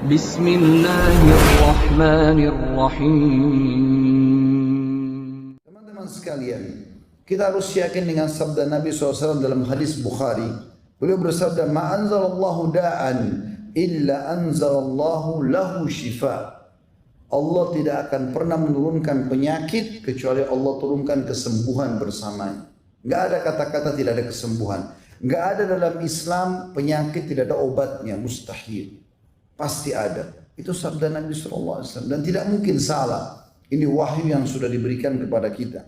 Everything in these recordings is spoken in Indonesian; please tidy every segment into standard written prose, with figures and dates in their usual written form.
Bismillahirrahmanirrahim. Teman-teman sekalian, kita harus yakin dengan sabda Nabi SAW dalam hadis Bukhari. Beliau bersabda, "Ma anzalallahu da'an illa anzalallahu lahu shifa." Allah tidak akan pernah menurunkan penyakit kecuali Allah turunkan kesembuhan bersamanya. Enggak ada kata-kata tidak ada kesembuhan. Enggak ada dalam Islam penyakit tidak ada obatnya, mustahil. Pasti ada. Itu sabda Nabi SAW dan tidak mungkin salah. Ini wahyu yang sudah diberikan kepada kita.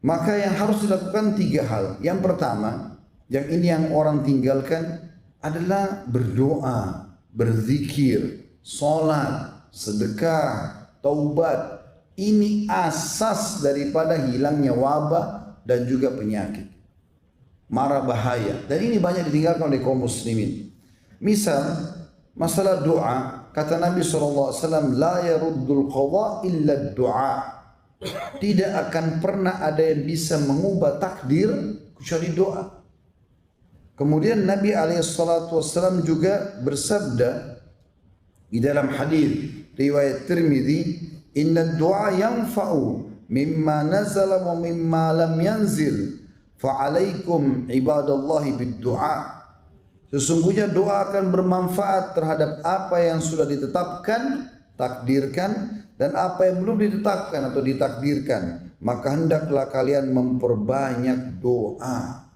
Maka yang harus dilakukan 3 hal. Yang pertama, yang ini yang orang tinggalkan adalah berdoa, berzikir, salat, sedekah, taubat. Ini asas daripada hilangnya wabah dan juga penyakit. Mara bahaya. Dan ini banyak ditinggalkan oleh kaum muslimin. Misal, masalah doa, kata Nabi SAW, la yaruddul qadha illa doa. Tidak akan pernah ada yang bisa mengubah takdir kecuali doa. Kemudian Nabi SAW juga bersabda di dalam hadis riwayat Tirmidzi, "Inna du'a yanfa'u mimma nazala wa mimma lam yanzil, fa'alaikum ibadallahi bid-du'a." Sesungguhnya doa akan bermanfaat terhadap apa yang sudah ditetapkan, takdirkan, dan apa yang belum ditetapkan atau ditakdirkan. Maka hendaklah kalian memperbanyak doa.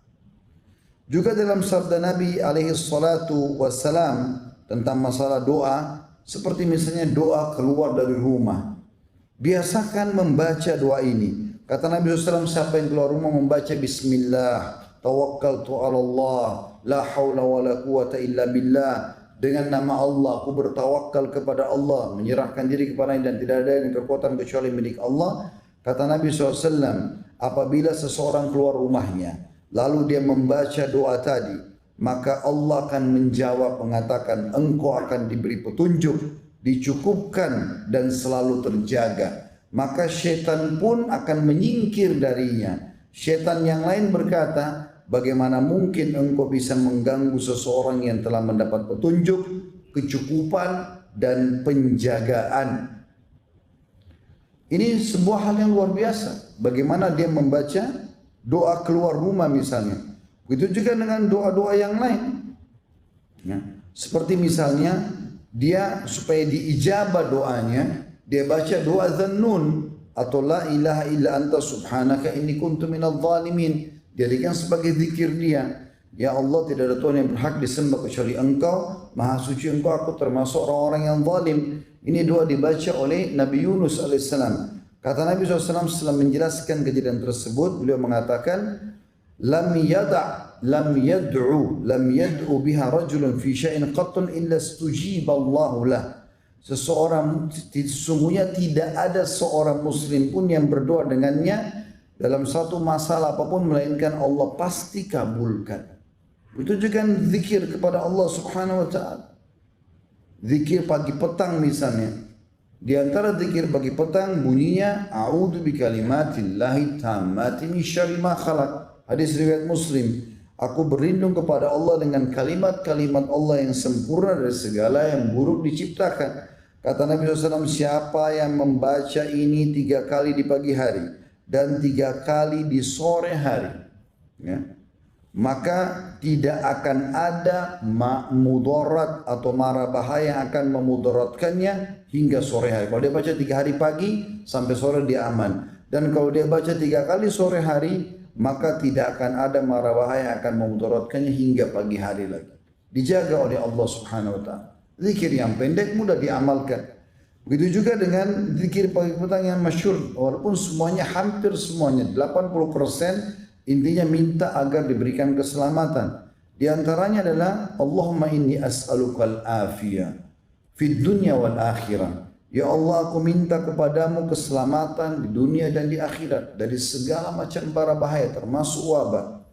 Juga dalam sabda Nabi SAW tentang masalah doa, seperti misalnya doa keluar dari rumah. Biasakan membaca doa ini. Kata Nabi SAW, siapa yang keluar rumah membaca Bismillah, tawakkaltu ala Allah, la hawla wa la quwata illa billah. Dengan nama Allah, aku bertawakal kepada Allah, menyerahkan diri kepadanya dan tidak ada yang kekuatan kecuali milik Allah. Kata Nabi SAW, apabila seseorang keluar rumahnya, lalu dia membaca doa tadi, maka Allah akan menjawab mengatakan, engkau akan diberi petunjuk, dicukupkan dan selalu terjaga. Maka syaitan pun akan menyingkir darinya. Syaitan yang lain berkata, bagaimana mungkin engkau bisa mengganggu seseorang yang telah mendapat petunjuk, kecukupan, dan penjagaan. Ini sebuah hal yang luar biasa. Bagaimana dia membaca doa keluar rumah misalnya. Begitu juga dengan doa-doa yang lain. Ya. Seperti misalnya dia supaya diijabah doanya, dia baca doa Dzannun atau la ilaha illa anta subhanaka inni kuntu minadh dhalimin. Jadikan sebagai zikir dia. Ya Allah, tidak ada Tuhan yang berhak disembah kecuali Engkau, Maha Suci Engkau, aku termasuk orang-orang yang zalim. Ini doa dibaca oleh Nabi Yunus alaihissalam. Kata Nabi SAW setelah menjelaskan kejadian tersebut, beliau mengatakan, lam yad'u biha rajulun fi syai'in qattun illa istujiba Allahu lah. Seseorang, sesungguhnya tidak ada seorang muslim pun yang berdoa dengannya dalam satu masalah apapun melainkan Allah pasti kabulkan. Itu juga zikir kepada Allah Subhanahu wa taala. Zikir pagi petang misalnya. Di antara zikir pagi petang bunyinya a'udzu bikalimatillahi tammati min syarri ma khalaq. Hadis riwayat Muslim. Aku berlindung kepada Allah dengan kalimat-kalimat Allah yang sempurna dari segala yang buruk diciptakan. Kata Nabi SAW, siapa yang membaca ini 3 kali di pagi hari dan 3 kali di sore hari, ya, maka tidak akan ada mudarat atau mara bahaya yang akan memudaratkannya hingga sore hari. Kalau dia baca 3 hari pagi sampai sore dia aman. Dan kalau dia baca 3 kali sore hari, maka tidak akan ada mara bahaya yang akan memudaratkannya hingga pagi hari lagi. Dijaga oleh Allah Subhanahu wa taala. Zikir yang pendek mudah diamalkan. Begitu juga dengan zikir pagi petang yang masyhur, walaupun semuanya hampir semuanya 80% intinya minta agar diberikan keselamatan. Di antaranya adalah Allahumma inni as'alukal afiyah fid dunya wal akhirah. Ya Allah, aku minta kepadamu keselamatan di dunia dan di akhirat dari segala macam bara bahaya termasuk wabah.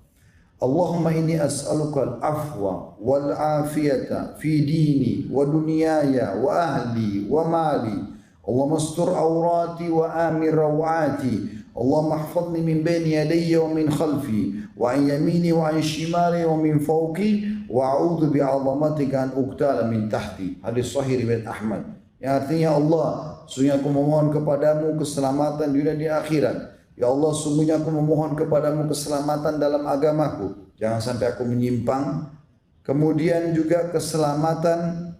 Allahumma inni as'alukal afwa wal afiyata fi dini wa dunyaya wa ahli wa mali. Allahumma astur awrati wa amir rawati. Allahumma ihfazni min bayni yadayya wa min khalfi wa an yamini wa an shimali wa min fawqi wa a'udzu bi'azamatika an uqtala min tahti. Hadis sahih riwayat Ahmad. Yang artinya Allah, sungguh aku memohon kepadamu keselamatan dunia di akhirat. Ya Allah, sungguhnya aku memohon kepadamu keselamatan dalam agamaku. Jangan sampai aku menyimpang. Kemudian juga keselamatan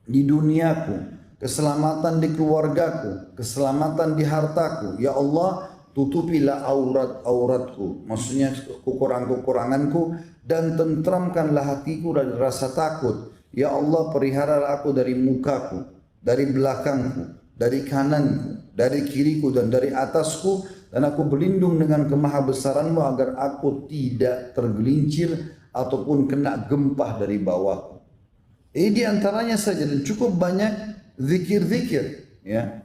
di duniaku, keselamatan di keluargaku, keselamatan di hartaku. Ya Allah, tutupilah aurat-auratku, maksudnya kekurangan-kekuranganku, dan tentramkanlah hatiku dari rasa takut. Ya Allah, peliharalah aku dari mukaku, dari belakangku, dari kananku, dari kiriku dan dari atasku, dan aku berlindung dengan kemahabesaranmu agar aku tidak tergelincir ataupun kena gempah dari bawahku. Ini diantaranya saja, dan cukup banyak zikir-zikir. Ya.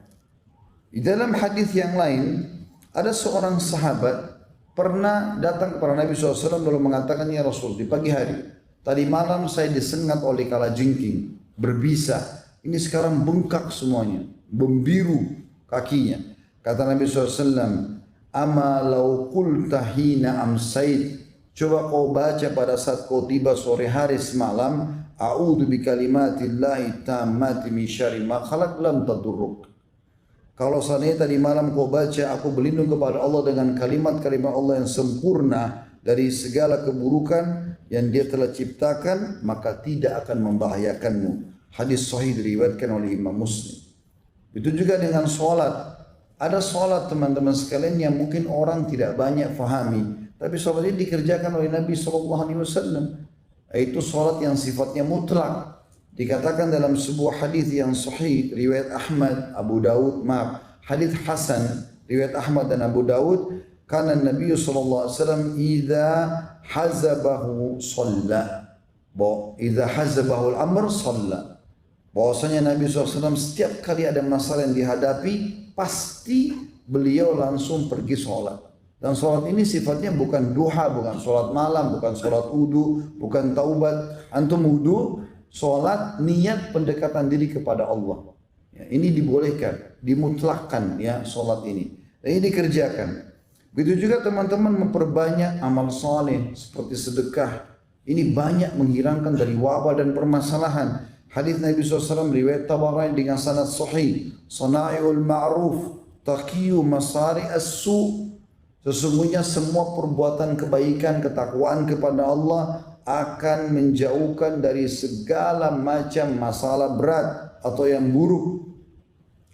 Di dalam hadis yang lain, ada seorang sahabat pernah datang kepada Nabi SAW lalu mengatakan, ya Rasul, di pagi hari, tadi malam saya disengat oleh kalajengking, berbisa. Ini sekarang bengkak semuanya, membiru kakinya. Kata Nabi SAW, ama lau qulta hina amsait, coba kau baca pada saat kau tiba sore hari semalam, a'udzu bikalimatillahi tammati min syarri ma khalaq, lam tadurruk. Kalau seandainya tadi malam kau baca, aku berlindung kepada Allah dengan kalimat-kalimat Allah yang sempurna dari segala keburukan yang Dia telah ciptakan, maka tidak akan membahayakanmu. Hadis sahih diriwayatkan oleh Imam Muslim. Itu juga dengan solat. Ada solat teman-teman sekalian yang mungkin orang tidak banyak fahami, tapi solat ini dikerjakan oleh Nabi SAW. Itu solat yang sifatnya mutlak. Dikatakan dalam sebuah hadis yang sahih riwayat Ahmad, Abu Daud, hadis Hasan riwayat Ahmad dan Abu Daud, karena Nabi SAW idza hazabahu shalla, idza hazabahu al-amr shalla. Bahwasanya Nabi SAW setiap kali ada masalah yang dihadapi, pasti beliau langsung pergi sholat. Dan sholat ini sifatnya bukan duha, bukan sholat malam, bukan sholat wudu, bukan taubat. Antum wudu, sholat, niat pendekatan diri kepada Allah. Ya, ini dibolehkan, dimutlakkan ya sholat ini. Dan ini dikerjakan. Begitu juga teman-teman memperbanyak amal saleh seperti sedekah. Ini banyak menghilangkan dari wabah dan permasalahan. Hadis Nabi SAW riwayat Tabarani dengan sanad sahih, sana'iul ma'ruf taqiyu masari as-su. Sesungguhnya semua perbuatan kebaikan, ketakwaan kepada Allah akan menjauhkan dari segala macam masalah berat atau yang buruk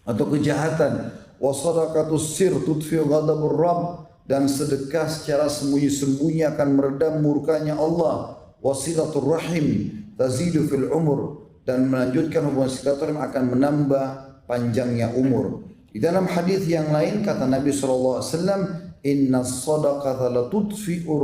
atau kejahatan. Wa sadaqatus sir tudfi'u ghadabur rabb, dan sedekah secara sembunyi-sembunyi akan meredam murkanya Allah. Wasilatur rahim tazidu fil umur, dan melanjutkan hubungan silaturahim akan menambah panjangnya umur. Di dalam hadis yang lain kata Nabi SAW, inna sadaqata la tudfi'u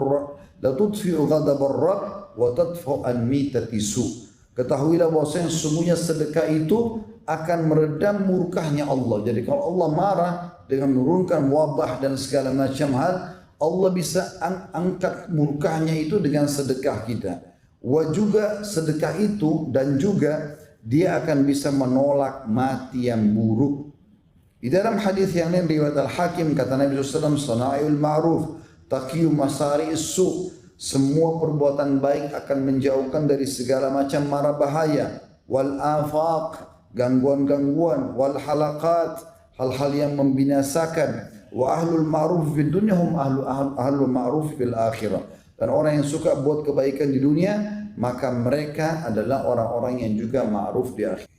ghadabar rabb wa tadfa'u an mitati su. Ketahuilah bahwasanya sesungguhnya sedekah itu akan meredam murkahnya Allah. Jadi kalau Allah marah dengan menurunkan wabah dan segala macam hal, Allah bisa angkat murkahnya itu dengan sedekah kita. Juga sedekah itu, dan juga dia akan bisa menolak mati yang buruk. Di dalam hadis yang lain riwayat Al-Hakim kata Nabi SAW, sana'il ma'ruf taqiyu masari su. Semua perbuatan baik akan menjauhkan dari segala macam mara bahaya. Wal afaq, gangguan-gangguan. Wal halaqat, hal-hal yang membinasakan. Wa ahlul ma'ruf fid dunya hum ahlul ma'ruf fil akhirah. Dan orang yang suka buat kebaikan di dunia, maka mereka adalah orang-orang yang juga ma'ruf di akhirat.